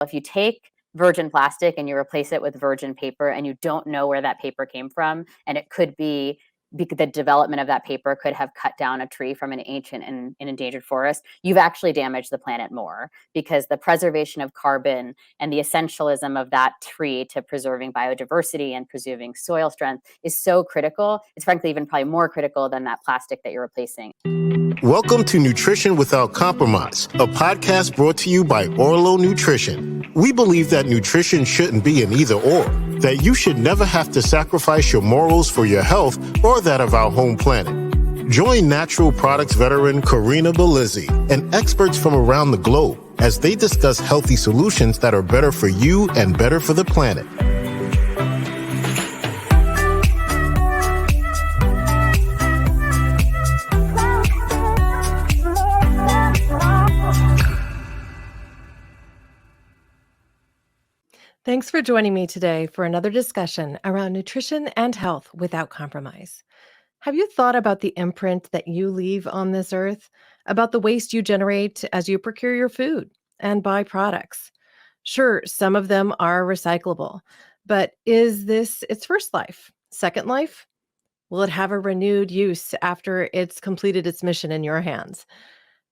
If you take virgin plastic and you replace it with virgin paper and you don't know where that paper came from, and it could be because the development of that paper could have cut down a tree from an ancient and endangered forest, you've actually damaged the planet more, because the preservation of carbon and the essentialism of that tree to preserving biodiversity and preserving soil strength is so critical. It's frankly even probably more critical than that plastic that you're replacing. Welcome to Nutrition Without Compromise, a podcast brought to you by Orlo Nutrition. We believe that nutrition shouldn't be an either or, that you should never have to sacrifice your morals for your health or that of our home planet. Join natural products veteran Corinna Bellizzi and experts from around the globe as they discuss healthy solutions that are better for you and better for the planet. Thanks for joining me today for another discussion around nutrition and health without compromise. Have you thought about the imprint that you leave on this earth, about the waste you generate as you procure your food and buy products? Sure, some of them are recyclable, but is this its first life, second life? Will it have a renewed use after it's completed its mission in your hands?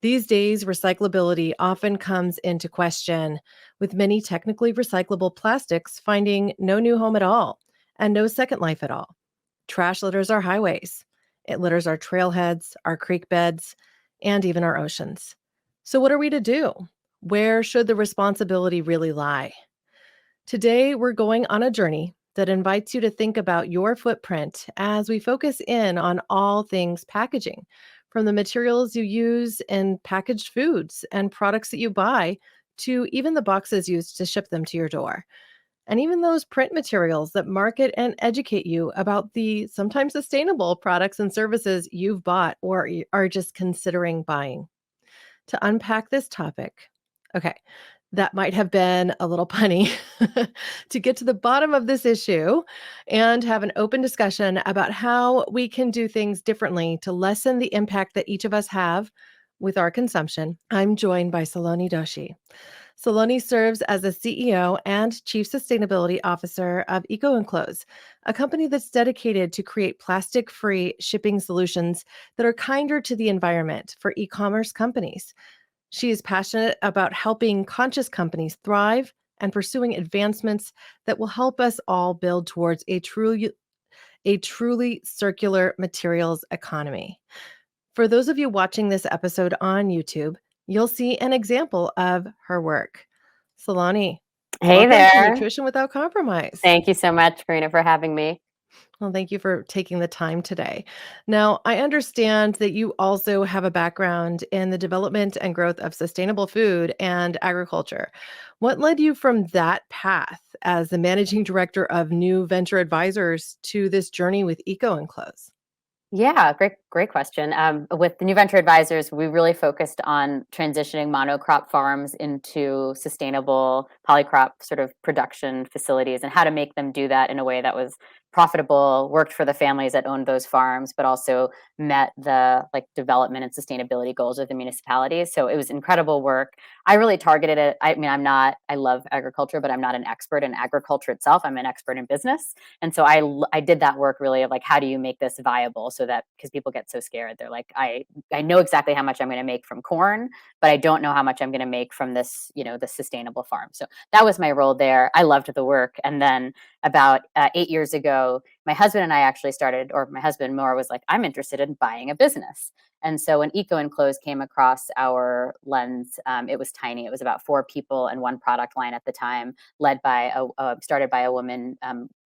These days, recyclability often comes into question, with many technically recyclable plastics finding no new home at all and no second life at all. Trash litters our highways. It litters our trailheads, our creek beds, and even our oceans. So what are we to do? Where should the responsibility really lie? Today, we're going on a journey that invites you to think about your footprint as we focus in on all things packaging, from the materials you use in packaged foods and products that you buy, to even the boxes used to ship them to your door. And even those print materials that market and educate you about the sometimes sustainable products and services you've bought or are just considering buying. To unpack this topic, okay, that might have been a little punny, to get to the bottom of this issue and have an open discussion about how we can do things differently to lessen the impact that each of us have with our consumption. I'm joined by Saloni Doshi. Saloni serves as the CEO and Chief Sustainability Officer of EcoEnclose, a company that's dedicated to create plastic-free shipping solutions that are kinder to the environment for e-commerce companies. She is passionate about helping conscious companies thrive and pursuing advancements that will help us all build towards a truly circular materials economy. For those of you watching this episode on YouTube, you'll see an example of her work. Saloni, Hey welcome there. to Nutrition Without Compromise. Thank you so much, Corinna, for having me. Well, thank you for taking the time today. Now, I understand that you also have a background in the development and growth of sustainable food and agriculture. What led you from that path as the managing director of New Venture Advisors to this journey with EcoEnclose? Yeah, great question. With the New Venture Advisors, we really focused on transitioning monocrop farms into sustainable polycrop sort of production facilities and how to make them do that in a way that was profitable, worked for the families that owned those farms, but also met the development and sustainability goals of the municipalities. So it was incredible work. I really targeted it. I mean, I love agriculture, but I'm not an expert in agriculture itself. I'm an expert in business. And so I did that work really of how do you make this viable, so that, because people get so scared, they're like, I know exactly how much I'm going to make from corn, but I don't know how much I'm going to make from this, the sustainable farm. So that was my role there. I loved the work. And then about 8 years ago, my husband and I actually started, or my husband more was like, I'm interested in buying a business. And so when EcoEnclose came across our lens, it was tiny. It was about 4 people and 1 product line at the time, started by a woman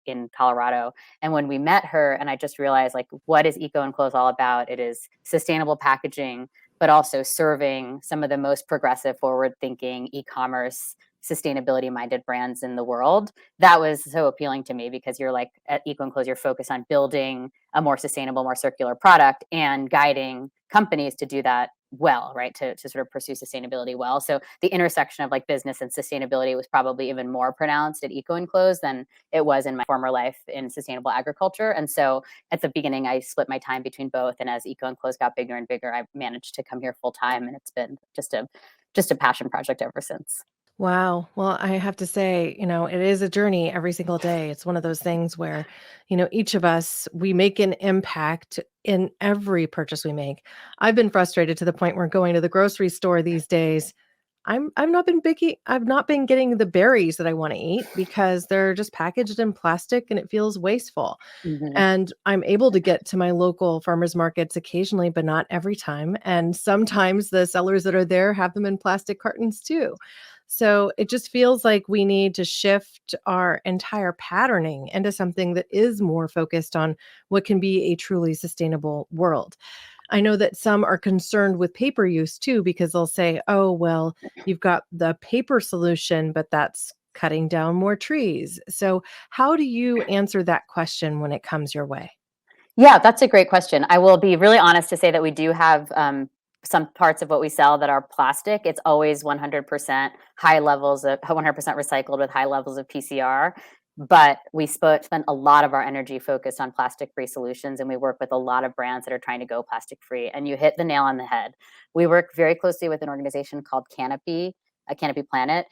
in Colorado. And when we met her, and I just realized, what is EcoEnclose all about? It is sustainable packaging, but also serving some of the most progressive, forward-thinking e-commerce, sustainability-minded brands in the world. That was so appealing to me, because you're at EcoEnclose, you're focused on building a more sustainable, more circular product and guiding companies to do that well, right? To sort of pursue sustainability well. So the intersection of business and sustainability was probably even more pronounced at EcoEnclose than it was in my former life in sustainable agriculture. And so at the beginning, I split my time between both. And as EcoEnclose got bigger and bigger, I managed to come here full time, and it's been just a passion project ever since. Wow. Well, I have to say, it is a journey every single day. It's one of those things where, each of us, we make an impact in every purchase we make. I've been frustrated to the point where going to the grocery store these days, I've not been getting the berries that I want to eat because they're just packaged in plastic and it feels wasteful. Mhm. And I'm able to get to my local farmers markets occasionally, but not every time. And sometimes the sellers that are there have them in plastic cartons too. So it just feels like we need to shift our entire patterning into something that is more focused on what can be a truly sustainable world. I know that some are concerned with paper use too, because they'll say, oh, well, you've got the paper solution, but that's cutting down more trees. So, how do you answer that question when it comes your way? Yeah, that's a great question. I will be really honest to say that we do have some parts of what we sell that are plastic. It's always 100% high levels of 100% recycled with high levels of PCR. But we spent a lot of our energy focused on plastic free solutions, and we work with a lot of brands that are trying to go plastic free. And you hit the nail on the head. We work very closely with an organization called Canopy, Canopy Planet.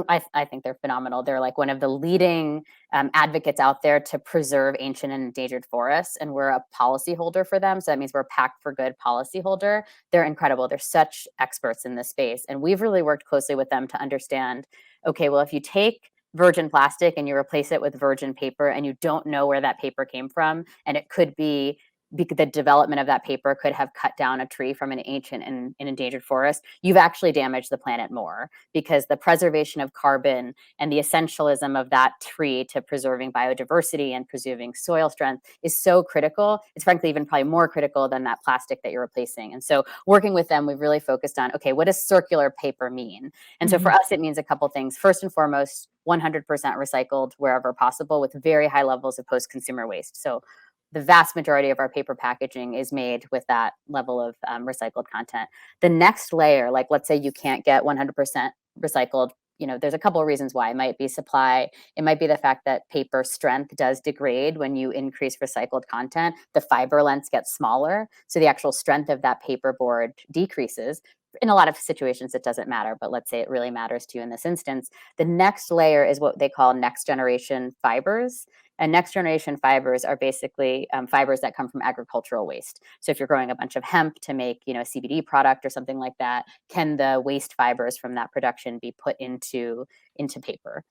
I think they're phenomenal. They're like one of the leading advocates out there to preserve ancient and endangered forests, and we're a policy holder for them. So that means we're a Pact for Good policy holder. They're incredible. They're such experts in this space, and we've really worked closely with them to understand. Okay, well, if you take virgin plastic and you replace it with virgin paper, and you don't know where that paper came from, and it could be the development of that paper could have cut down a tree from an ancient and endangered forest, you've actually damaged the planet more because the preservation of carbon and the essentialism of that tree to preserving biodiversity and preserving soil strength is so critical. It's frankly even probably more critical than that plastic that you're replacing. And so working with them, we've really focused on, okay, what does circular paper mean? And so for Mhm. us, it means a couple things. First and foremost, 100% recycled wherever possible with very high levels of post-consumer waste. So the vast majority of our paper packaging is made with that level of recycled content. The next layer, like let's say you can't get 100% recycled, there's a couple of reasons why. It might be supply. It might be the fact that paper strength does degrade when you increase recycled content. The fiber lengths get smaller, so the actual strength of that paper board decreases. In a lot of situations, it doesn't matter, but let's say it really matters to you in this instance. The next layer is what they call next generation fibers. And next generation fibers are basically fibers that come from agricultural waste. So if you're growing a bunch of hemp to make, a CBD product or something like that, can the waste fibers from that production be put into paper?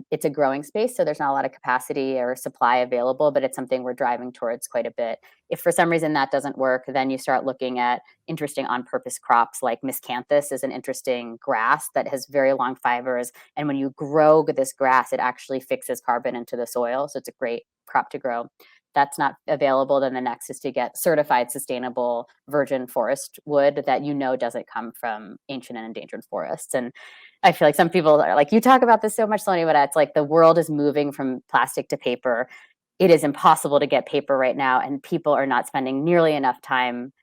It's a growing space, so there's not a lot of capacity or supply available, but it's something we're driving towards quite a bit. If for some reason that doesn't work, then you start looking at interesting on-purpose crops like miscanthus is an interesting grass that has very long fibers, and when you grow this grass, it actually fixes carbon into the soil, so it's a great crop to grow. That's not available, then the next is to get certified sustainable virgin forest wood that doesn't come from ancient and endangered forests. And I feel like some people are like, you talk about this so much, Saloni, but it's like the world is moving from plastic to paper. It is impossible to get paper right now, and people are not spending nearly enough time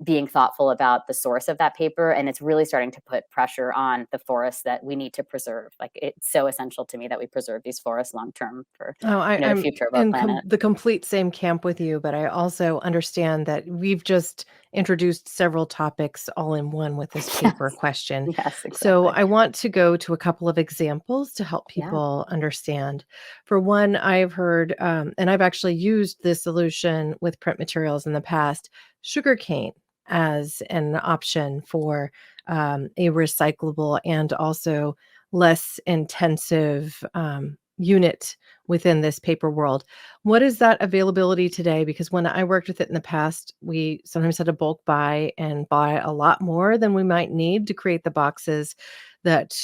being thoughtful about the source of that paper, and it's really starting to put pressure on the forests that we need to preserve. Like, it's so essential to me that we preserve these forests long term for Oh, the I'm future of our in planet. the complete same camp with you, but I also understand that we've just introduced several topics all in one with this paper Yes, question. yes, So exactly. I want to go to a couple of examples to help Yeah. people understand. For one, I've heard, and I've actually used this solution with print materials in the past, sugarcane as an option for a recyclable and also less intensive unit within this paper world. What is that availability today? Because when I worked with it in the past, we sometimes had to bulk buy and buy a lot more than we might need to create the boxes that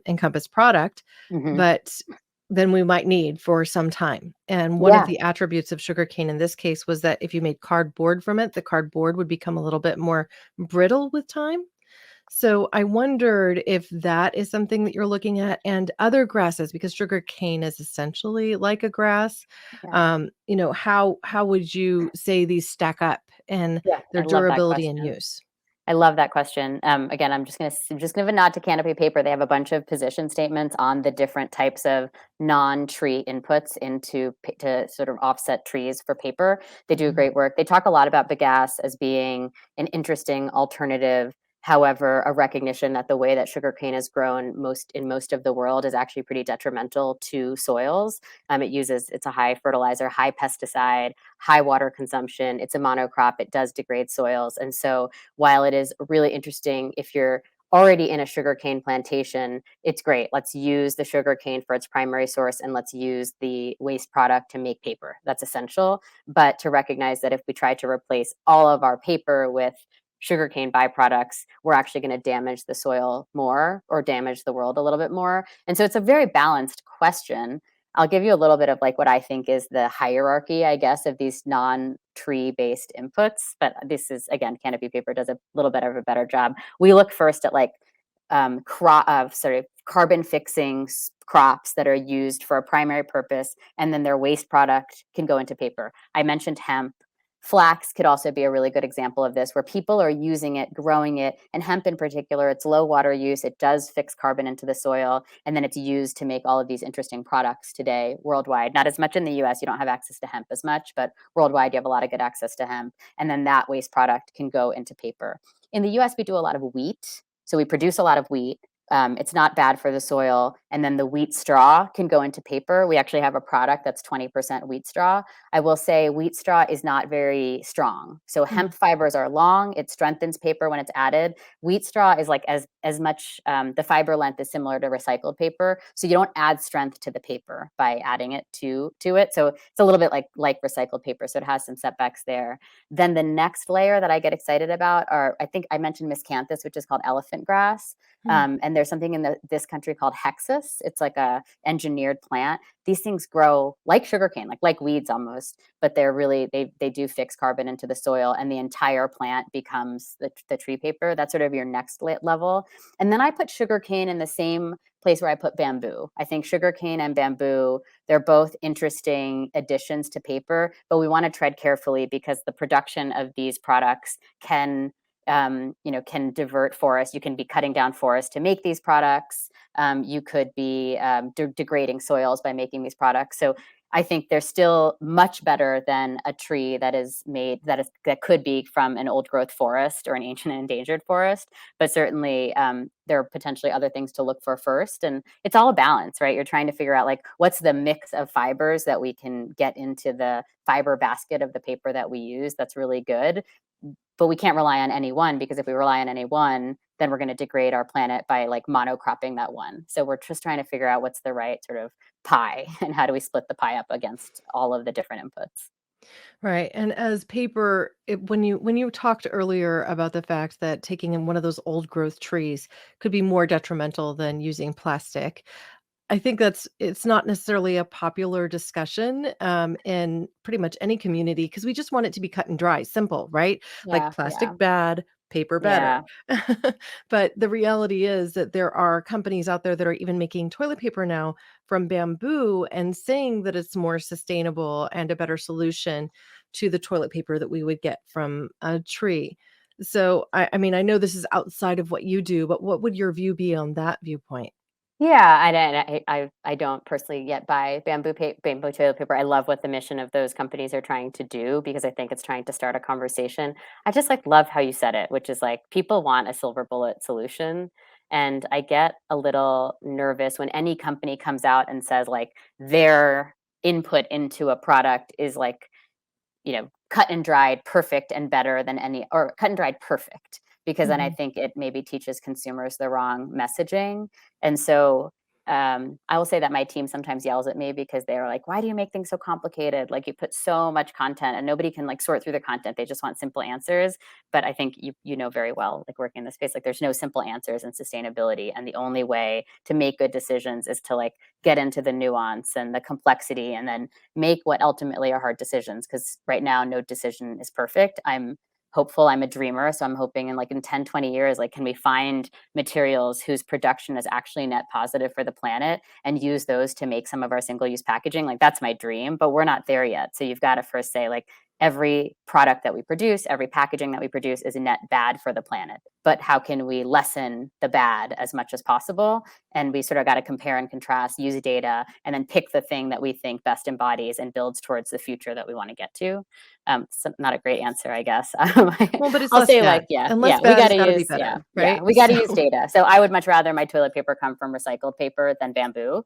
encompass product, Hmm. but then we might need for some time. And one of Yeah. the attributes of sugarcane in this case was that if you made cardboard from it, the cardboard would become a little bit more brittle with time. So I wondered if that is something that you're looking at and other grasses, because sugar cane is essentially like a grass. Yeah. How would you say these stack up in Yeah. their I love that durability and question. use? I love that question. Again, I'm just gonna give a nod to Canopy Paper. They have a bunch of position statements on the different types of non-tree inputs to sort of offset trees for paper. They do Mhm. great work. They talk a lot about bagasse as being an interesting alternative However, a recognition that the way that sugarcane is grown in most of the world is actually pretty detrimental to soils. It's a high fertilizer, high pesticide, high water consumption. It's a monocrop. It does degrade soils. And so while it is really interesting if you're already in a sugarcane plantation, it's great. Let's use the sugarcane for its primary source and let's use the waste product to make paper. That's essential. But to recognize that if we try to replace all of our paper with sugarcane byproducts, we're actually going to damage the soil more or damage the world a little bit more. And so it's a very balanced question. I'll give you a little bit of like what I think is the hierarchy, I guess, of these non-tree based inputs. But this is, again, canopy paper does a little bit of a better job. We look first at like sort of carbon fixing crops that are used for a primary purpose, and then their waste product can go into paper. I mentioned hemp. Flax could also be a really good example of this, where people are using it, growing it, and hemp in particular, it's low water use, it does fix carbon into the soil, and then it's used to make all of these interesting products today worldwide. Not as much in the US, you don't have access to hemp as much, but worldwide you have a lot of good access to hemp, and then that waste product can go into paper. In the US, we do a lot of wheat, so we produce a lot of wheat. It's not bad for the soil. And then the wheat straw can go into paper. We actually have a product that's 20% wheat straw. I will say wheat straw is not very strong. So hemp fibers are long. It strengthens paper when it's added. Wheat straw is like as much, the fiber length is similar to recycled paper. So you don't add strength to the paper by adding it to it. So it's a little bit like recycled paper. So it has some setbacks there. Then the next layer that I get excited about are, I think I mentioned miscanthus, which is called elephant grass. And there's something in this country called hexus. It's like a engineered plant. These things grow like sugarcane, like weeds almost, but they're really, they do fix carbon into the soil, and the entire plant becomes the tree paper. That's sort of your next level. And then I put sugarcane in the same place where I put bamboo. I think sugarcane and bamboo, they're both interesting additions to paper, but we want to tread carefully because the production of these products can can divert forests. You can be cutting down forests to make these products. You could be degrading soils by making these products. So I think they're still much better than a tree that is made that could be from an old growth forest or an ancient and endangered forest. But certainly there are potentially other things to look for first. And it's all a balance, right? You're trying to figure out like what's the mix of fibers that we can get into the fiber basket of the paper that we use that's really good. But we can't rely on any one, because if we rely on any one, then we're going to degrade our planet by like monocropping that one. So we're just trying to figure out what's the right sort of pie and how do we split the pie up against all of the different inputs. Right. And as paper, when you talked earlier about the fact that taking in one of those old growth trees could be more detrimental than using plastic, I think it's not necessarily a popular discussion in pretty much any community because we just want it to be cut and dry, simple, right? Like Yeah, yeah, plastic bad, paper better. yeah. But the reality is that there are companies out there that are even making toilet paper now from bamboo and saying that it's more sustainable and a better solution to the toilet paper that we would get from a tree. So, I mean, I know this is outside of what you do, but what would your view be on that viewpoint? Yeah, I don't personally yet buy bamboo toilet paper. I love what the mission of those companies are trying to do because I think it's trying to start a conversation. I just like love how you said it, which is like people want a silver bullet solution. And I get a little nervous when any company comes out and says like their input into a product is like cut and dried, perfect and better than any, or cut and dried perfect, because then I Mhm. think it maybe teaches consumers the wrong messaging. And so I will say that my team sometimes yells at me because they're like, why do you make things so complicated? Like you put so much content and nobody can like sort through the content. They just want simple answers. But I think you know very well, like working in this space, like there's no simple answers in sustainability. And the only way to make good decisions is to like get into the nuance and the complexity and then make what ultimately are hard decisions. Because right now, no decision is perfect. I'm hopeful. I'm a dreamer. So I'm hoping in 10, 20 years, like, can we find materials whose production is actually net positive for the planet and use those to make some of our single use packaging? Like, that's my dream, but we're not there yet. So you've got to first say, like, every product that we produce, every packaging that we produce is a net bad for the planet. But how can we lessen the bad as much as possible? And we sort of got to compare and contrast, use data, and then pick the thing that we think best embodies and builds towards the future that we want to get to. So not a great answer, I guess. Well, but it's I'll less say bad. like, yeah, And less yeah, we bad got has to got to be use, yeah, better, right? we got to So, use data. So I would much rather my toilet paper come from recycled paper than bamboo.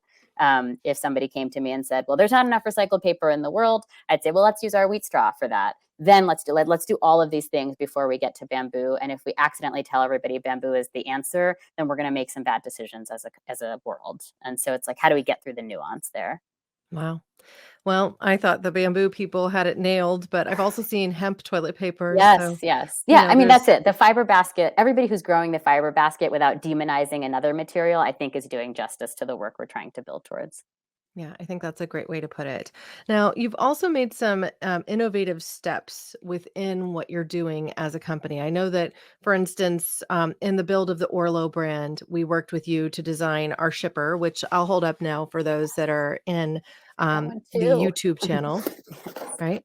If somebody came to me and said, well, there's not enough recycled paper in the world, I'd say, well, let's use our wheat straw for that. Then let's do all of these things before we get to bamboo. And if we accidentally tell everybody bamboo is the answer, then we're going to make some bad decisions as a world. And so it's like, how do we get through the nuance there? wow. Well, I thought the bamboo people had it nailed, but I've also seen hemp toilet paper. Yes, So, yes. you Yeah, know, I mean, there's, that's it. The fiber basket, everybody who's growing the fiber basket without demonizing another material, I think is doing justice to the work we're trying to build towards. yeah, I think that's a great way to put it. Now, you've also made some innovative steps within what you're doing as a company. I know that, for instance, in the build of the Orlo brand, we worked with you to design our shipper, which I'll hold up now for those that are in That one the too. YouTube channel, right?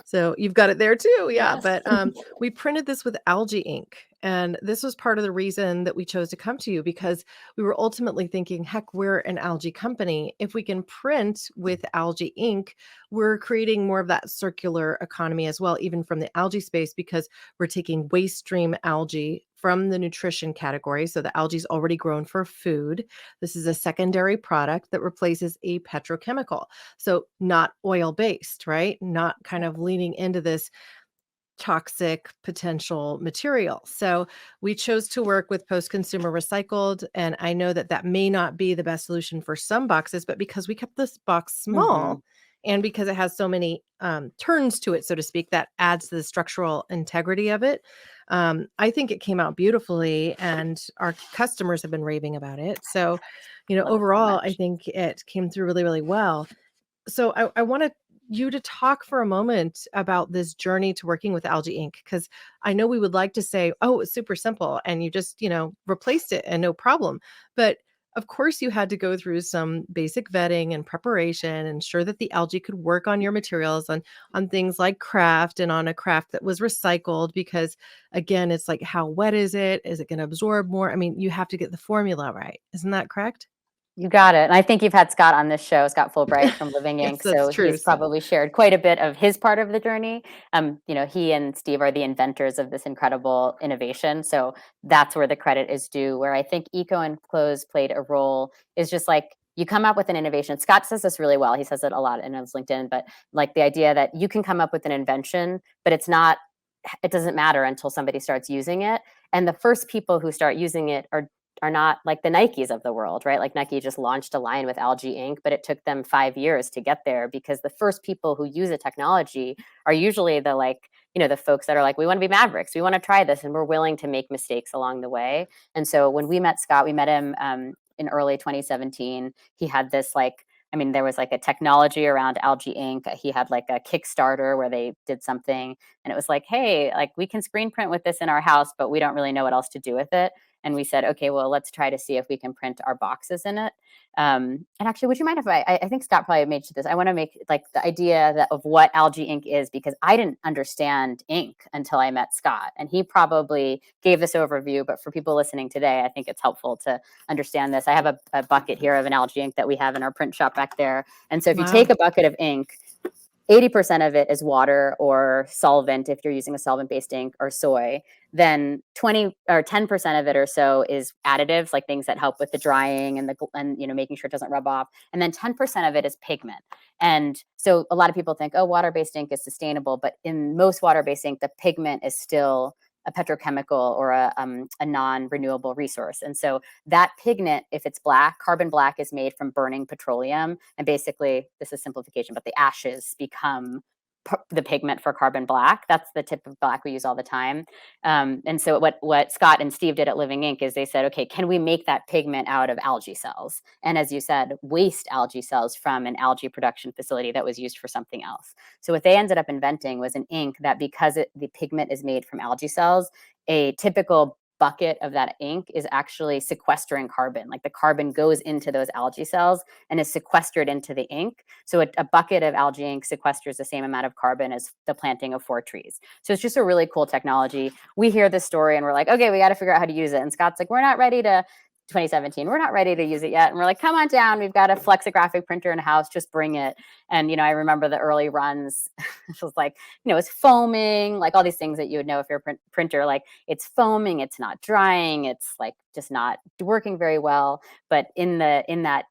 So you've got it there too, yeah, Yes. but, we printed this with algae ink, and this was part of the reason that we chose to come to you because we were ultimately thinking, "Heck, we're an algae company. If we can print with algae ink, we're creating more of that circular economy as well, even from the algae space, because we're taking waste stream algae from the nutrition category, so the algae is already grown for food. This is a secondary product that replaces a petrochemical. So not oil-based, right? Not kind of leaning into this toxic potential material. So we chose to work with post-consumer recycled, and I know that that may not be the best solution for some boxes, but because we kept this box Mhm. small and because it has so many turns to it, so to speak, that adds to the structural integrity of it. I think it came out beautifully, and our customers have been raving about it. So, Love it so overall, I much. think it came through really, really well. So I wanted you to talk for a moment about this journey to working with Algae Inc. Because I know we would like to say, oh, it's super simple and you just, replaced it and no problem. But of course, you had to go through some basic vetting and preparation, ensure that the algae could work on your materials, on things like craft and on a craft that was recycled. Because again, it's like, how wet is it? Is it going to absorb more? I mean, you have to get the formula right. Isn't that correct? You got it. And I think you've had Scott on this show, Scott Fulbright from Living Yes, Ink. that's So true. he's So, probably shared quite a bit of his part of the journey. He and Steve are the inventors of this incredible innovation. So that's where the credit is due. Where I think EcoEnclose played a role is just like you come up with an innovation. Scott says this really well. He says it a lot in his LinkedIn, but like the idea that you can come up with an invention, but it doesn't matter until somebody starts using it. And the first people who start using it are not like the Nikes of the world, right? Like Nike just launched a line with algae ink, but it took them 5 years to get there because the first people who use a technology are usually the folks that are like, we want to be mavericks, we want to try this, and we're willing to make mistakes along the way. And so when we met Scott, we met him in early 2017. He had this there was like a technology around algae ink. He had like a Kickstarter where they did something, and it was like, hey, like we can screen print with this in our house, but we don't really know what else to do with it. And we said, okay, well, let's try to see if we can print our boxes in it. And actually, would you mind if I think Scott probably made this. I want to make like the idea of what algae ink is, because I didn't understand ink until I met Scott. And he probably gave this overview, but for people listening today, I think it's helpful to understand this. I have a bucket here of an algae ink that we have in our print shop back there. And so if you take wow. a bucket of ink, 80% of it is water or solvent if you're using a solvent-based ink, or soy. Then 20 or 10% of it or so is additives, like things that help with the drying and making sure it doesn't rub off. And then 10% of it is pigment. And so a lot of people think, oh, water-based ink is sustainable, but in most water-based ink, the pigment is still a petrochemical or a non-renewable resource. And so that pigment, if it's black, carbon black is made from burning petroleum. And basically, this is simplification, but the ashes become the pigment for carbon black. That's the type of black we use all the time. And so what Scott and Steve did at Living Ink is they said, okay, can we make that pigment out of algae cells? And as you said, waste algae cells from an algae production facility that was used for something else. So what they ended up inventing was an ink that, because the pigment is made from algae cells, a typical bucket of that ink is actually sequestering carbon. Like the carbon goes into those algae cells and is sequestered into the ink. So a bucket of algae ink sequesters the same amount of carbon as the planting of 4 trees. So it's just a really cool technology. We hear this story and we're like, okay, we got to figure out how to use it. And Scott's like, we're not ready to 2017, we're not ready to use it yet. And we're like, come on down. We've got a flexographic printer in the house. Just bring it. And, I remember the early runs. It was like, it's foaming, like all these things that you would know if you're a printer, like it's foaming, it's not drying, it's like just not working very well. But in that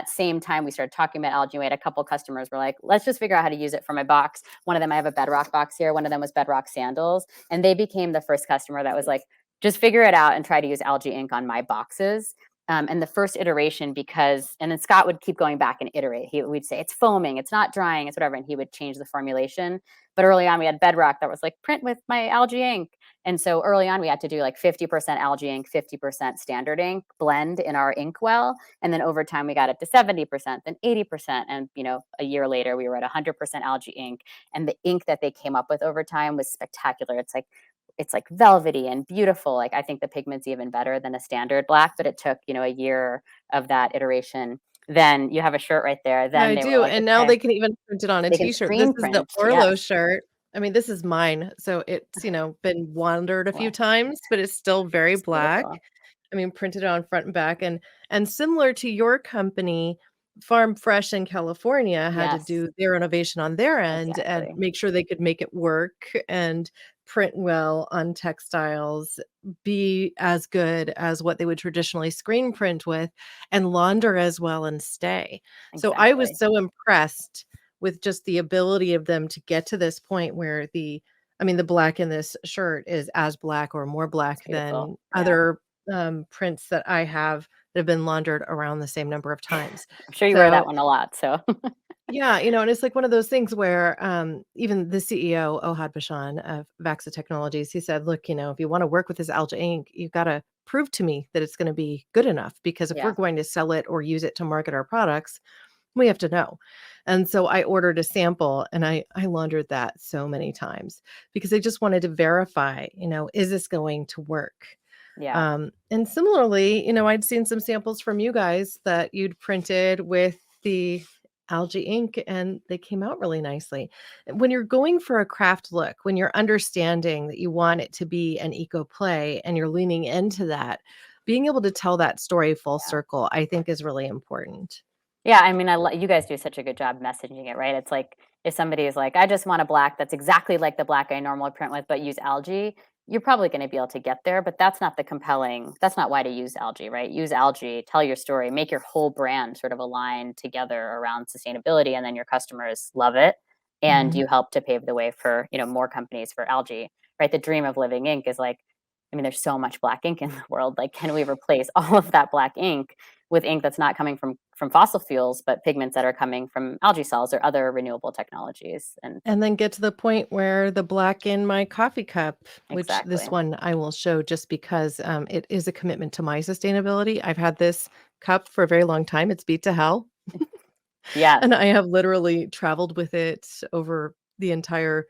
same time, we started talking about algae. We had a couple customers were like, let's just figure out how to use it for my box. One of them, I have a Bedrock box here. One of them was Bedrock sandals. And they became the first customer that was like, just figure it out and try to use algae ink on my boxes. And the first iteration, and then Scott would keep going back and iterate. We'd say, it's foaming, it's not drying, it's whatever. And he would change the formulation. But early on, we had Bedrock that was like, print with my algae ink. And so early on, we had to do like 50% algae ink, 50% standard ink blend in our ink well. And then over time, we got it to 70%, then 80%. And, a year later, we were at 100% algae ink. And the ink that they came up with over time was spectacular. It's like velvety and beautiful. Like I think the pigment's even better than a standard black, but it took, a year of that iteration. Then you have a shirt right there. Then I they were do. like, And now okay, they can even print it on a they can t-shirt. This screen is the print. Orlo Yes. shirt. I mean, this is mine. So it's, been wandered a few Wow. times, but it's still very It's black. beautiful. I mean, printed on front and back. And similar to your company, Farm Fresh in California had to Yes, do their innovation on their end and exactly. make sure they could make it work and print well on textiles, be as good as what they would traditionally screen print with, and launder as well and stay. So I was Exactly. so impressed with just the ability of them to get to this point where the black in this shirt is as black or more black It's beautiful. than Yeah. other prints that I have that have been laundered around the same number of times. I'm sure you wear that So one a lot. So yeah, and it's like one of those things where even the CEO, Ohad Bashan of Vaxa Technologies, he said, look, if you want to work with this algae ink, you've got to prove to me that it's going to be good enough, because if we're yeah, going to sell it or use it to market our products, we have to know. And so I ordered a sample and I laundered that so many times because I just wanted to verify, is this going to work? yeah. And similarly, I'd seen some samples from you guys that you'd printed with the algae ink and they came out really nicely. When you're going for a craft look, when you're understanding that you want it to be an eco play and you're leaning into that, being able to tell that story full Yeah. circle, I think is really important. Yeah, I mean, you guys do such a good job messaging it, right? It's like if somebody is like, I just want a black that's exactly like the black I normally print with, but use algae, you're probably going to be able to get there. But that's not that's not why to use algae, right? Use algae, tell your story, make your whole brand sort of align together around sustainability, and then your customers love it. And Mhm. you help to pave the way for, more companies for algae, right? The dream of living ink is like, I mean, there's so much black ink in the world. Like, can we replace all of that black ink with ink that's not coming from fossil fuels, but pigments that are coming from algae cells or other renewable technologies? And And then get to the point where the black in my coffee cup, which this exactly. one I will show just because it is a commitment to my sustainability. I've had this cup for a very long time. It's beat to hell. Yes. And I have literally traveled with it over the entire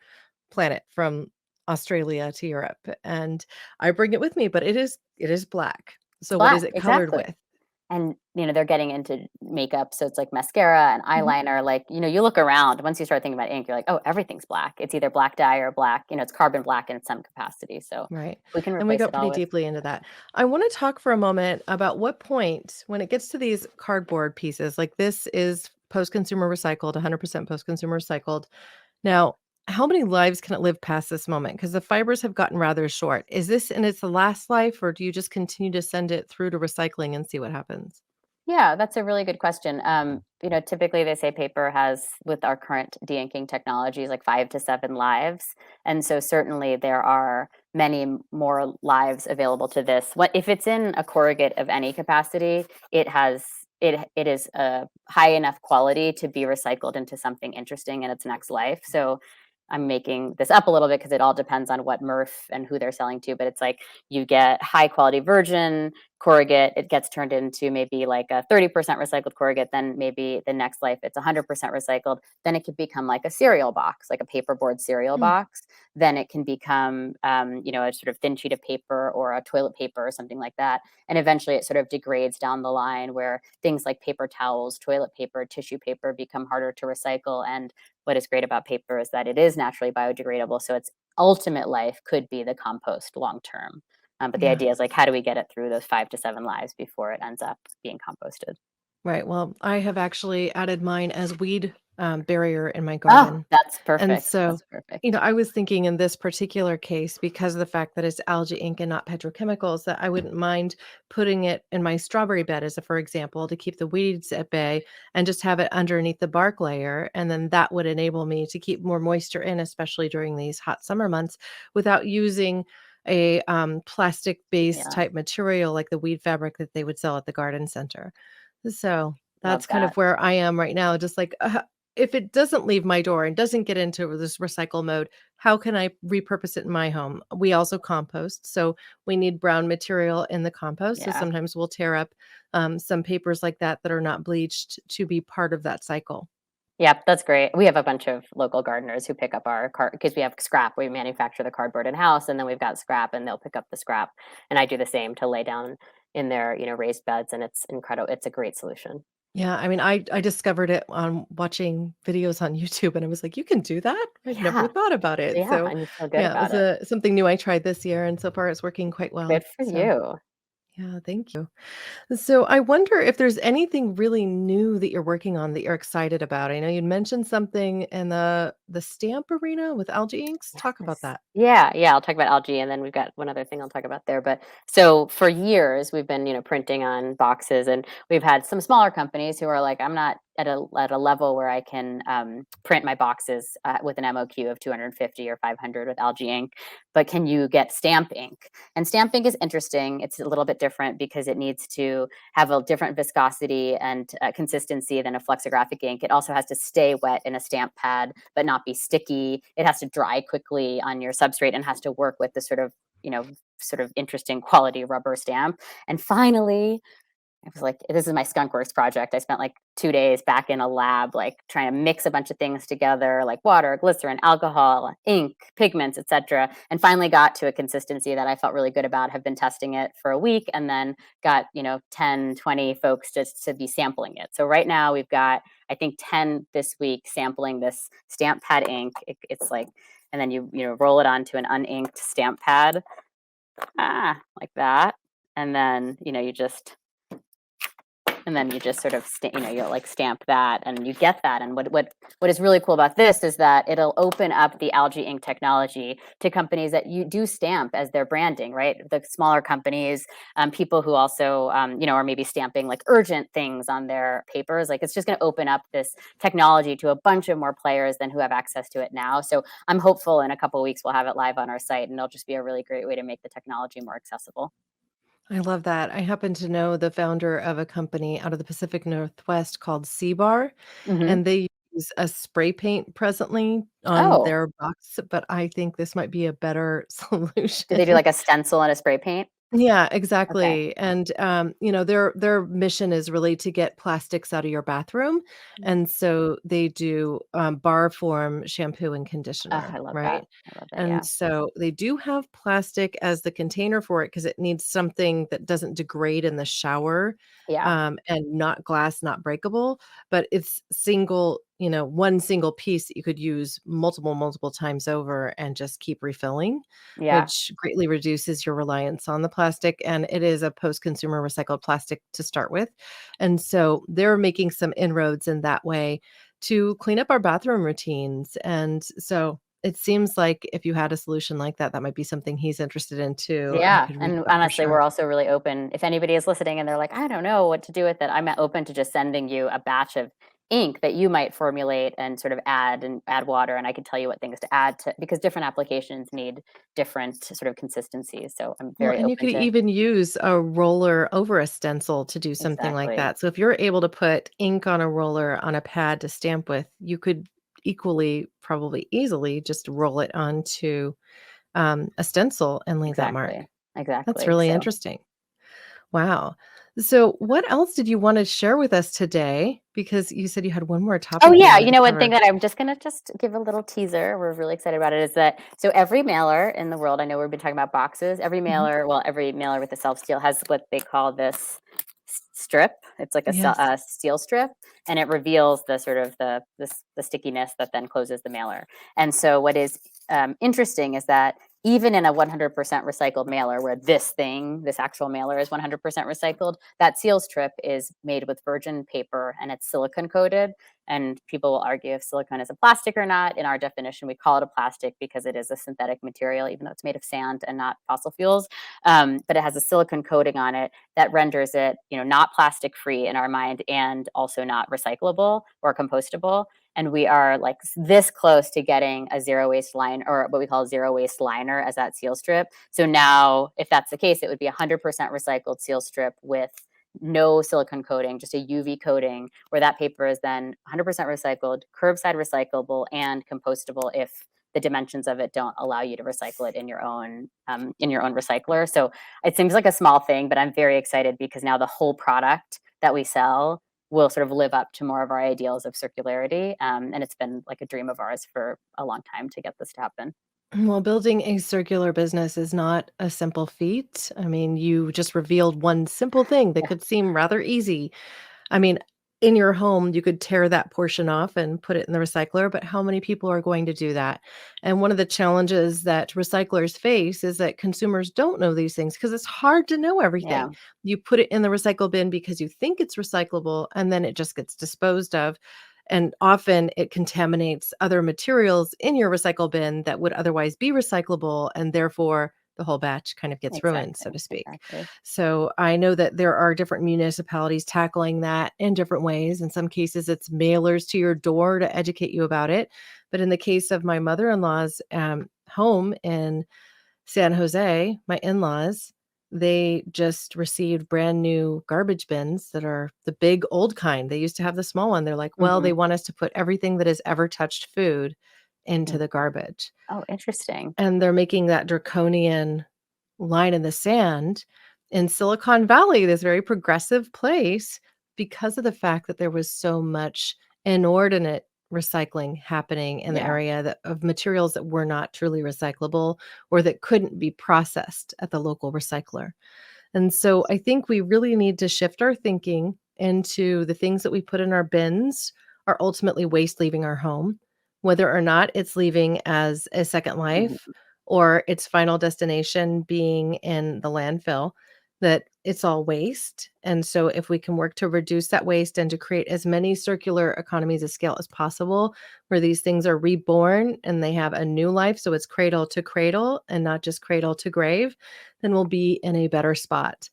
planet from Australia to Europe. And I bring it with me, but it is black. It's So what is black. it colored Exactly. with? And, they're getting into makeup. So it's like mascara and Mhm. eyeliner. Like, you look around, once you start thinking about ink, you're like, oh, everything's black. It's either black dye or black, it's carbon black in some capacity. So Right. we can And we replace got it all pretty with, deeply into that. I want to talk for a moment about what point, when it gets to these cardboard pieces, like this is post-consumer recycled, 100% post-consumer recycled. Now, how many lives can it live past this moment? Because the fibers have gotten rather short. Is this in its last life, or do you just continue to send it through to recycling and see what happens? yeah, that's a really good question. Typically they say paper has, with our current de-inking technologies, like 5 to 7 lives. And so certainly there are many more lives available to this. What if it's in a corrugate of any capacity, it is a high enough quality to be recycled into something interesting in its next life. So I'm making this up a little bit because it all depends on what MRF and who they're selling to, but it's like you get high quality virgin corrugate, it gets turned into maybe like a 30% recycled corrugate, then maybe the next life it's 100% recycled, then it could become like a cereal box, like a paperboard cereal Mm. box. Then it can become, a sort of thin sheet of paper or a toilet paper or something like that. And eventually it sort of degrades down the line where things like paper towels, toilet paper, tissue paper become harder to recycle. And what is great about paper is that it is naturally biodegradable. So its ultimate life could be the compost long term. But the Yeah. idea is like, how do we get it through those 5 to 7 lives before it ends up being composted? Right. Well, I have actually added mine as weed barrier in my Oh, garden. that's And perfect. so, That's perfect. I was thinking in this particular case, because of the fact that it's algae ink and not petrochemicals, that I wouldn't mind putting it in my strawberry bed, as a for example, to keep the weeds at bay and just have it underneath the bark layer. And then that would enable me to keep more moisture in, especially during these hot summer months, without using a plastic based Yeah, type material like the weed fabric that they would sell at the garden center. So love that's kind that. of where I am right now. Just like, if it doesn't leave my door and doesn't get into this recycle mode, how can I repurpose it in my home? We also compost. So we need brown material in the compost. So Yeah. sometimes we'll tear up some papers like that are not bleached to be part of that cycle. Yep, that's great. We have a bunch of local gardeners who pick up our card because we have scrap. We manufacture the cardboard in house, and then we've got scrap, and they'll pick up the scrap. And I do the same to lay down in their, raised beds, and it's incredible. It's a great solution. Yeah, I mean, I discovered it on watching videos on YouTube, and I was like, "You can do that? I'd never Yeah, thought about it." yeah, So, and you feel good yeah, it about was it. something new I tried this year, and so far it's working quite well. Good for So, you. yeah, thank you. So I wonder if there's anything really new that you're working on that you're excited about. I know you mentioned something in the stamp arena with algae inks. Talk about Yes. that. Yeah, yeah, I'll talk about algae, and then we've got one other thing I'll talk about there. But so for years, we've been, printing on boxes, and we've had some smaller companies who are like, I'm not at a level where I can print my boxes with an MOQ of 250 or 500 with algae ink, but can you get stamp ink? And stamp ink is interesting. It's a little bit different because it needs to have a different viscosity and consistency than a flexographic ink. It also has to stay wet in a stamp pad, but not be sticky. It has to dry quickly on your substrate and has to work with the sort of interesting quality rubber stamp. And finally, I was like, this is my skunkworks project. I spent like 2 days back in a lab, like trying to mix a bunch of things together, like water, glycerin, alcohol, ink, pigments, etc. And finally got to a consistency that I felt really good about. Have been testing it for a week and then got, 10, 20 folks just to be sampling it. So right now we've got, I think 10 this week sampling this stamp pad ink. It's like, and then you roll it onto an uninked stamp pad, like that. And then, you just sort of you'll like stamp that and you get that. And what is really cool about this is that it'll open up the algae ink technology to companies that you do stamp as their branding, right? The smaller companies, people who also are maybe stamping like urgent things on their papers. Like it's just going to open up this technology to a bunch of more players than who have access to it now. So I'm hopeful in a couple of weeks we'll have it live on our site, and it'll just be a really great way to make the technology more accessible. I love that. I happen to know the founder of a company out of the Pacific Northwest called Bar, Hmm. and they use a spray paint presently on Oh, their box, but I think this might be a better do they do solution. like a stencil and a spray paint? Yeah, Okay. exactly, and, their mission is really to get plastics out of your bathroom, and so they do, bar form shampoo and Oh, conditioner, I love that. right? I love that, And yeah. so they do have plastic as the container for it because it needs something that doesn't degrade in the shower, Yeah, and not glass, not breakable, but it's one single piece that you could use multiple times over and just keep refilling, yeah, which greatly reduces your reliance on the plastic, and it is a post-consumer recycled plastic to start with, and so they're making some inroads in that way to clean up our bathroom routines, and so it seems like if you had a solution like that, that might be something he's interested in too and yeah, could reach and out for honestly, we're sure. also really open. If anybody is listening and they're like, "I don't know what to do with it," I'm open to just sending you a batch of ink that you might formulate and sort of add water, and I can tell you what things to add to because different applications need different sort of consistencies, so I'm Well, very and you open could to. even use a roller over a stencil to do something like Exactly. that. So if you're able to put ink on a roller on a pad to stamp with, you could equally, probably easily just roll it onto a stencil and leave that mark. Exactly. That's Exactly. really So interesting. Wow. So, what else did you want to share with us today? Because you said you had one more Oh topic you yeah, wanted to one thing cover. that I'm just gonna just give a little teaser. We're really excited about it. Is that so? Every mailer in the world, I know we've been talking about boxes. Mhm. Every mailer with a self steel has what they call this strip. It's like Yes. a steel strip, and it reveals the sort of the stickiness that then closes the mailer. And so, what is interesting is that even in a 100% recycled mailer, where this actual mailer is 100% recycled, that seal strip is made with virgin paper and it's silicone coated. And people will argue if silicone is a plastic or not. In our definition, we call it a plastic because it is a synthetic material, even though it's made of sand and not fossil fuels. But it has a silicone coating on it that renders it, not plastic free in our mind and also not recyclable or compostable. And we are like this close to getting a zero waste line, or what we call zero waste liner, as that seal strip. So now, if that's the case, it would be 100% recycled seal strip with no silicone coating, just a UV coating, where that paper is then 100% recycled, curbside recyclable, and compostable if the dimensions of it don't allow you to recycle it in your own recycler. So it seems like a small thing, but I'm very excited because now the whole product that we sell will sort of live up to more of our ideals of circularity. And it's been like a dream of ours for a long time to get this to happen. Well, building a circular business is not a simple feat. I mean, you just revealed one simple thing that Yeah. could seem rather easy. I mean, in your home, you could tear that portion off and put it in the recycler, but how many people are going to do that? And one of the challenges that recyclers face is that consumers don't know these things because it's hard to know everything. Yeah. You put it in the recycle bin because you think it's recyclable, and then it just gets disposed of. And often it contaminates other materials in your recycle bin that would otherwise be recyclable, and therefore the whole batch kind of gets ruined, so Exactly. to speak. Exactly. So I know that there are different municipalities tackling that in different ways. In some cases, it's mailers to your door to educate you about it. But in the case of my mother in law's home in San Jose, my in laws, they just received brand new garbage bins that are the big old kind. They used to have the small one. They're like, well, Hmm. they want us to put everything that has ever touched food into the garbage. Oh, interesting. And they're making that draconian line in the sand in Silicon Valley, this very progressive place, because of the fact that there was so much inordinate recycling happening in the Yeah. area of materials that were not truly recyclable or that couldn't be processed at the local recycler. And so I think we really need to shift our thinking into the things that we put in our bins are ultimately waste leaving our home, whether or not it's leaving as a second life Mhm. or its final destination being in the landfill, that it's all waste. And so if we can work to reduce that waste and to create as many circular economies of scale as possible, where these things are reborn and they have a new life, so it's cradle to cradle and not just cradle to grave, then we'll be in a better spot.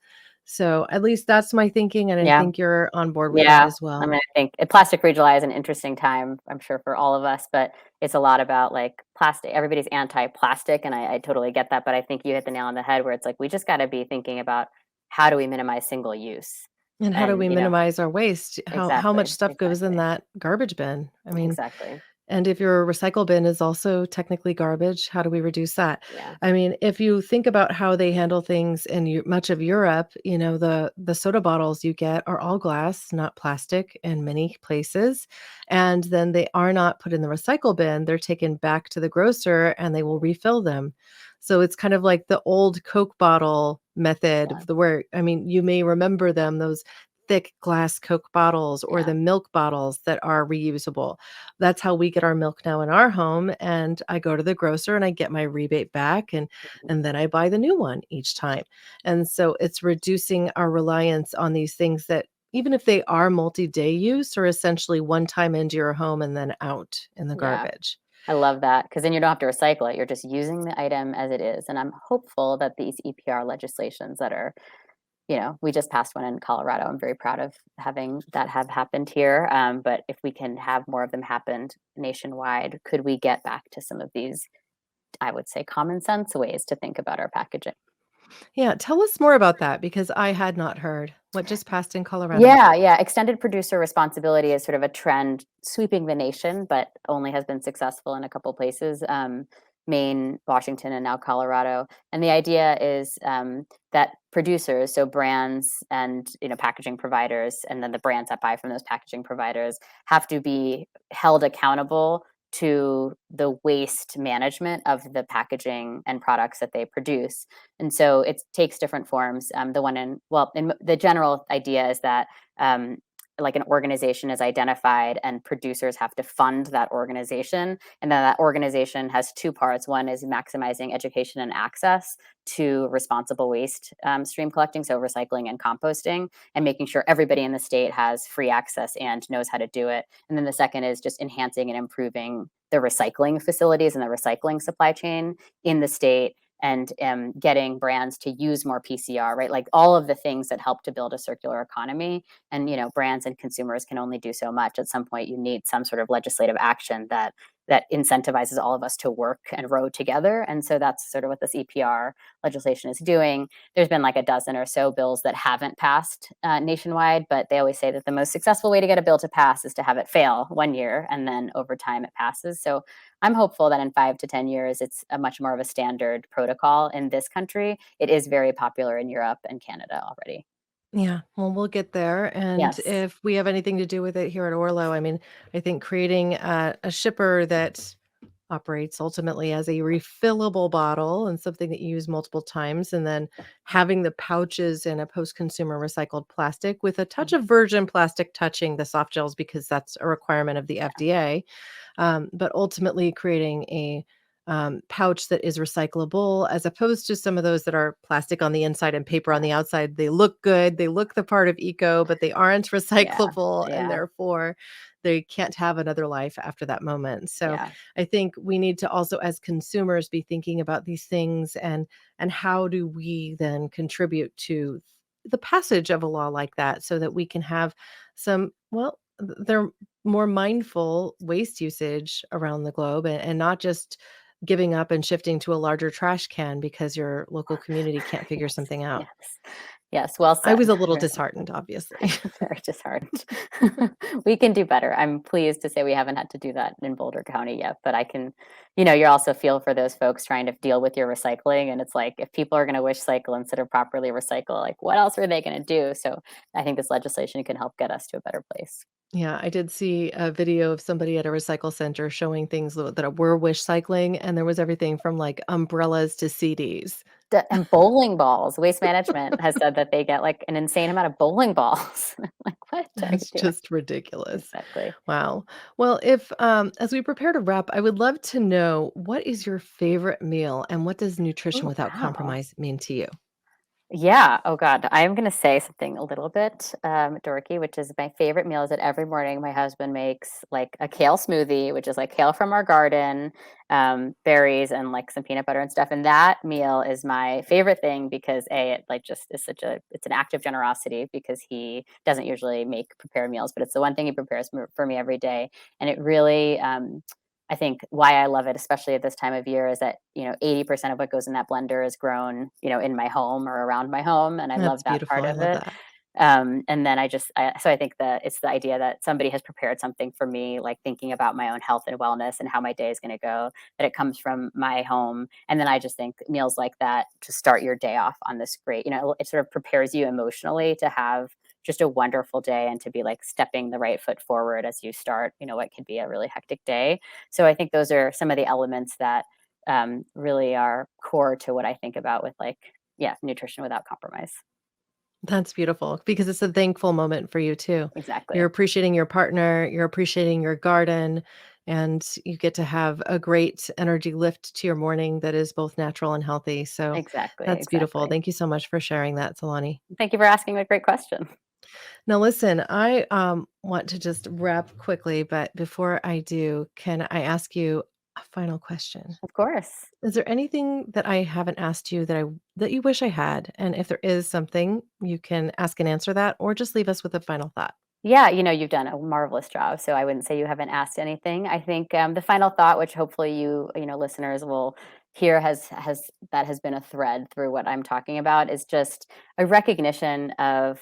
So at least that's my thinking, and I Yeah. think you're on board with that Yeah. as I well. mean, I think plastic free July is an interesting time, I'm sure, for all of us, but it's a lot about like plastic. Everybody's anti plastic, and I totally get that. But I think you hit the nail on the head where it's like we just got to be thinking about how do we minimize single use? And how do And, we minimize our waste? How much exactly, stuff goes in exactly, that garbage bin? I mean, exactly. and if your recycle bin is also technically garbage, how do we reduce that? Yeah. I mean, if you think about how they handle things in much of Europe, the soda bottles you get are all glass, not plastic in many places. And then they are not put in the recycle bin. They're taken back to the grocer and they will refill them. So it's kind of like the old Coke bottle method Yeah. of the where, I mean, you may remember them, those thick glass Coke bottles or Yeah. the milk bottles that are reusable. That's how we get our milk now in our home, and I go to the grocer and I get my rebate back, and then I buy the new one each time. And so it's reducing our reliance on these things that even if they are multi-day use are essentially one time into your home and then out in the Yeah. garbage. I love that because then you don't have to recycle it. You're just using the item as it is. And I'm hopeful that these EPR legislations that are, we just passed one in Colorado. I'm very proud of having that have happened here. But if we can have more of them happen nationwide, could we get back to some of these, I would say, common sense ways to think about our packaging? Yeah, tell us more about that because I had not heard what just passed in Colorado. Yeah, yeah. Extended producer responsibility is sort of a trend sweeping the nation, but only has been successful in a couple places. Maine, Washington, and now Colorado. And the idea is that producers, so brands and packaging providers, and then the brands that buy from those packaging providers have to be held accountable to the waste management of the packaging and products that they produce. And so it takes different forms. The general idea is that like an organization is identified and producers have to fund that organization. And then that organization has two parts. One is maximizing education and access to responsible waste stream collecting, so recycling and composting, and making sure everybody in the state has free access and knows how to do it. And then the second is just enhancing and improving the recycling facilities and the recycling supply chain in the state, and getting brands to use more PCR, right? Like all of the things that help to build a circular economy. And brands and consumers can only do so much. At some point, you need some sort of legislative action that incentivizes all of us to work and row together. And so that's sort of what this EPR legislation is doing. There's been like a dozen or so bills that haven't passed nationwide, but they always say that the most successful way to get a bill to pass is to have it fail one year, and then over time it passes. So I'm hopeful that in 5 to 10 years, it's a much more of a standard protocol in this country. It is very popular in Europe and Canada already. Yeah, well, we'll get there. And Yes. if we have anything to do with it here at Orlo, I mean, I think creating a shipper that operates ultimately as a refillable bottle and something that you use multiple times, and then having the pouches in a post-consumer recycled plastic with a touch of virgin plastic touching the soft gels because that's a requirement of the FDA. But ultimately creating a pouch that is recyclable as opposed to some of those that are plastic on the inside and paper on the outside. They look good, they look the part of eco, but they aren't Yeah. recyclable, and Yeah. therefore they can't have another life after that moment. So Yeah. I think we need to also, as consumers, be thinking about these things, and how do we then contribute to the passage of a law like that so that we can have some, well, they're more mindful waste usage around the globe, and not just giving up and shifting to a larger trash can because your local community can't figure Yes. something out. Yes. Yes. Well I said. was a little Very well disheartened, said. obviously. Very disheartened. We can do better. I'm pleased to say we haven't had to do that in Boulder County yet, but I can, you also feel for those folks trying to deal with your recycling. And it's like, if people are going to wish cycle instead of properly recycle, like what else are they going to do? So I think this legislation can help get us to a better place. Yeah, I did see a video of somebody at a recycle center showing things that were wish cycling, and there was everything from, like, umbrellas to CDs. And bowling balls. Waste Management has said that they get like an insane amount of bowling balls. Like, what are you It's doing? just ridiculous. Exactly. Wow. Well, if, as we prepare to wrap, I would love to know, what is your favorite meal, and what does nutrition Oh, without wow. compromise mean to you? Yeah. Oh God. I'm gonna say something a little bit dorky, which is my favorite meal is that every morning my husband makes like a kale smoothie, which is like kale from our garden, berries, and like some peanut butter and stuff. And that meal is my favorite thing because it like just is it's an act of generosity because he doesn't usually make prepared meals, but it's the one thing he prepares for me every day, and it really I think why I love it, especially at this time of year, is that 80% of what goes in that blender is grown, in my home or around my home, and I love That's that beautiful, part I of love it. that. And then so I think that it's the idea that somebody has prepared something for me, like thinking about my own health and wellness and how my day is going to go, that it comes from my home. And then I just think meals like that to start your day off on this great, it sort of prepares you emotionally to have just a wonderful day and to be like stepping the right foot forward as you start, what could be a really hectic day. So I think those are some of the elements that really are core to what I think about with like, yeah, nutrition without compromise. That's beautiful because it's a thankful moment for you too. You're Exactly. appreciating your partner, you're appreciating your garden, and you get to have a great energy lift to your morning that is both natural and healthy. So Exactly. that's beautiful. Exactly. Thank you so much for sharing that, Saloni. Thank you for asking a great question. Now, listen, I want to just wrap quickly, but before I do, can I ask you a final question? Of course. Is there anything that I haven't asked you that you wish I had? And if there is something, you can ask and answer that, or just leave us with a final thought. Yeah, you've done a marvelous job. So I wouldn't say you haven't asked anything. I think the final thought, which hopefully listeners will hear, has been a thread through what I'm talking about, is just a recognition of,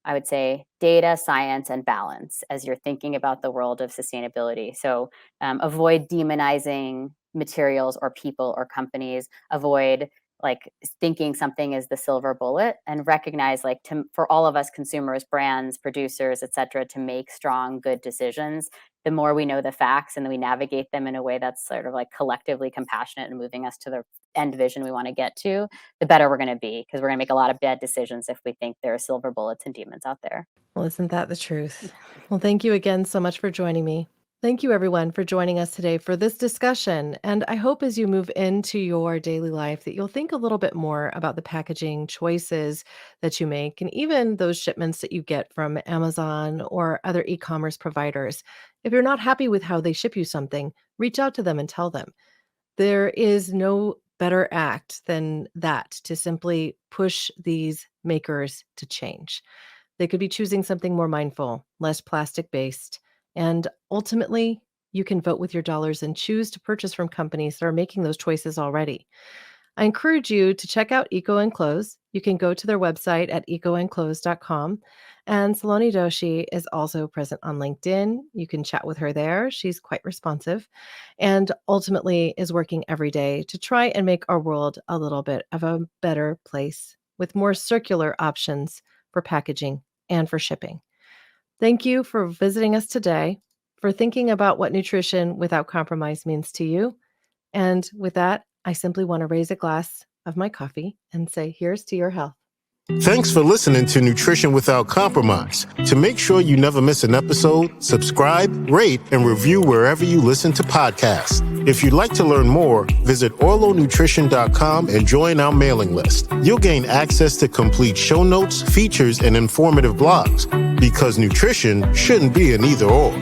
I would say, data, science, and balance as you're thinking about the world of sustainability. So avoid demonizing materials or people or companies, avoid like thinking something is the silver bullet, and recognize like for all of us consumers, brands, producers, et cetera, to make strong, good decisions, the more we know the facts and we navigate them in a way that's sort of like collectively compassionate and moving us to the end vision we want to get to, the better we're going to be, because we're going to make a lot of bad decisions if we think there are silver bullets and demons out there. Well, isn't that the truth? Well, thank you again so much for joining me. Thank you, everyone, for joining us today for this discussion. And I hope as you move into your daily life that you'll think a little bit more about the packaging choices that you make and even those shipments that you get from Amazon or other e-commerce providers. If you're not happy with how they ship you something, reach out to them and tell them. There is no better act than that to simply push these makers to change. They could be choosing something more mindful, less plastic based. And ultimately, you can vote with your dollars and choose to purchase from companies that are making those choices already. I encourage you to check out EcoEnclose. You can go to their website at ecoenclose.com. And Saloni Doshi is also present on LinkedIn. You can chat with her there. She's quite responsive and ultimately is working every day to try and make our world a little bit of a better place with more circular options for packaging and for shipping. Thank you for visiting us today, for thinking about what nutrition without compromise means to you. And with that, I simply want to raise a glass of my coffee and say, here's to your health. Thanks for listening to Nutrition Without Compromise. To make sure you never miss an episode, subscribe, rate, and review wherever you listen to podcasts. If you'd like to learn more, visit orlonutrition.com and join our mailing list. You'll gain access to complete show notes, features, and informative blogs, because nutrition shouldn't be an either or.